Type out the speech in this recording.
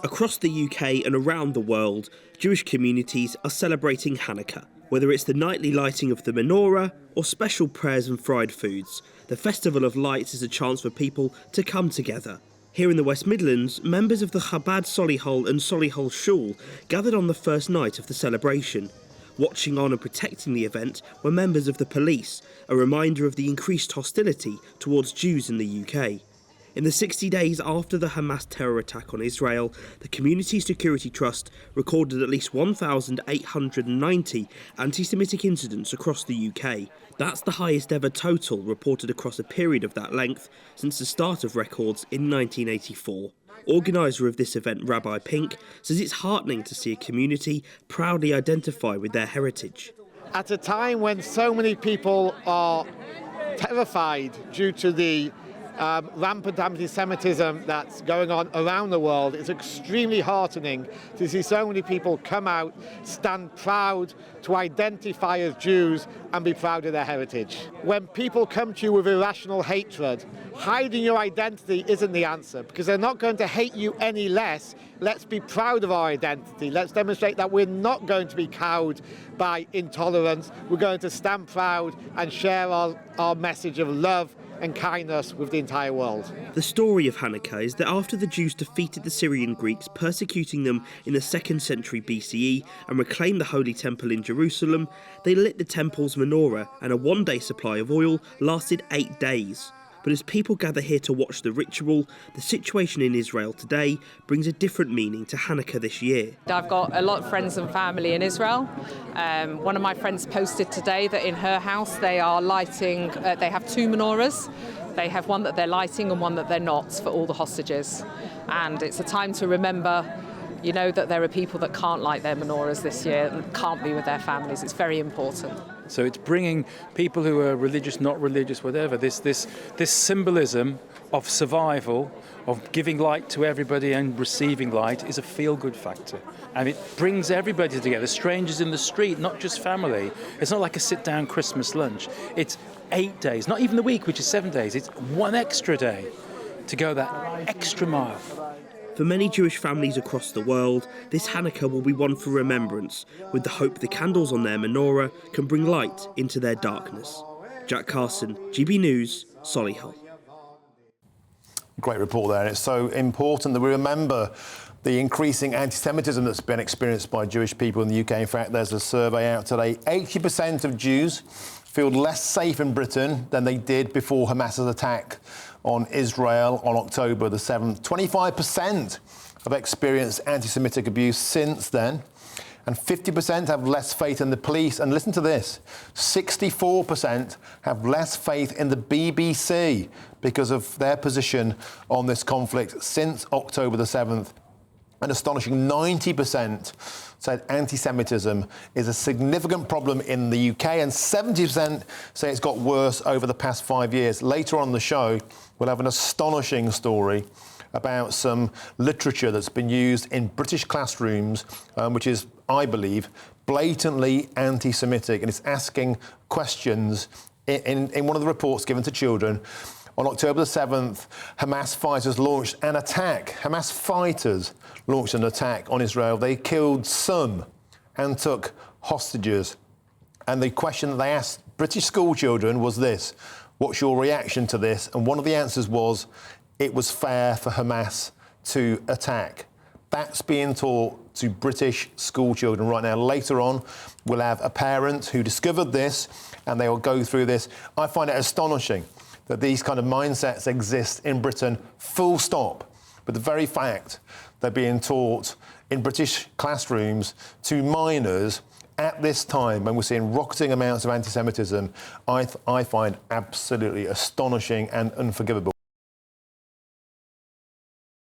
Across the UK and around the world, Jewish communities are celebrating Hannukah. Whether it's the nightly lighting of the menorah or special prayers and fried foods, the Festival of Lights is a chance for people to come together. Here in the West Midlands, members of the Chabad Solihull and Solihull Shul gathered on the first night of the celebration. Watching on and protecting the event were members of the police, a reminder of the increased hostility towards Jews in the UK. In the 60 days after the Hamas terror attack on Israel, the Community Security Trust recorded at least 1,890 anti-Semitic incidents across the UK. That's the highest ever total reported across a period of that length since the start of records in 1984. Organiser of this event, Rabbi Pink, says it's heartening to see a community proudly identify with their heritage. At a time when so many people are terrified due to the rampant antisemitism that's going on around the world, it's extremely heartening to see so many people come out, stand proud to identify as Jews and be proud of their heritage. When people come to you with irrational hatred, hiding your identity isn't the answer, because they're not going to hate you any less. Let's be proud of our identity. Let's demonstrate that we're not going to be cowed by intolerance. We're going to stand proud and share our message of love and kindness with the entire world. The story of Hannukah is that after the Jews defeated the Syrian Greeks, persecuting them in the 2nd century BCE and reclaimed the Holy Temple in Jerusalem, they lit the temple's menorah, and a one-day supply of oil lasted 8 days. But as people gather here to watch the ritual, the situation in Israel today brings a different meaning to Hannukah this year. I've got a lot of friends and family in Israel. One of my friends posted today that in her house they are lighting, they have 2 menorahs. They have one that they're lighting and one that they're not for all the hostages. And it's a time to remember, you know, that there are people that can't light their menorahs this year and can't be with their families. It's very important. So it's bringing people who are religious, not religious, whatever, this symbolism of survival, of giving light to everybody and receiving light is a feel-good factor. And it brings everybody together, strangers in the street, not just family. It's not like a sit-down Christmas lunch. It's 8 days, not even the week, which is 7 days. It's one extra day to go that extra mile. For many Jewish families across the world, this Hannukah will be one for remembrance, with the hope the candles on their menorah can bring light into their darkness. Jack Carson, GB News, Solihull. Great report there, and it's so important that we remember the increasing anti-Semitism that's been experienced by Jewish people in the UK. In fact, there's a survey out today. 80% of Jews feel less safe in Britain than they did before Hamas's attack on Israel on October the 7th. 25% have experienced anti-Semitic abuse since then, and 50% have less faith in the police. And listen to this, 64% have less faith in the BBC because of their position on this conflict since October the 7th. An astonishing 90% said anti-Semitism is a significant problem in the UK, and 70% say it's got worse over the past 5 years. Later on in the show, we'll have an astonishing story about some literature that's been used in British classrooms, which is, I believe, blatantly anti-Semitic, and it's asking questions in one of the reports given to children. On October the 7th, Hamas fighters launched an attack. Hamas fighters launched an attack on Israel. They killed some and took hostages. And the question that they asked British school children was this: what's your reaction to this? And one of the answers was, it was fair for Hamas to attack. That's being taught to British school children right now. Later on, we'll have a parent who discovered this, and they will go through this. I find it astonishing that these kind of mindsets exist in Britain, full stop. But the very fact they're being taught in British classrooms to minors at this time, when we're seeing rocketing amounts of anti-Semitism, I find absolutely astonishing and unforgivable.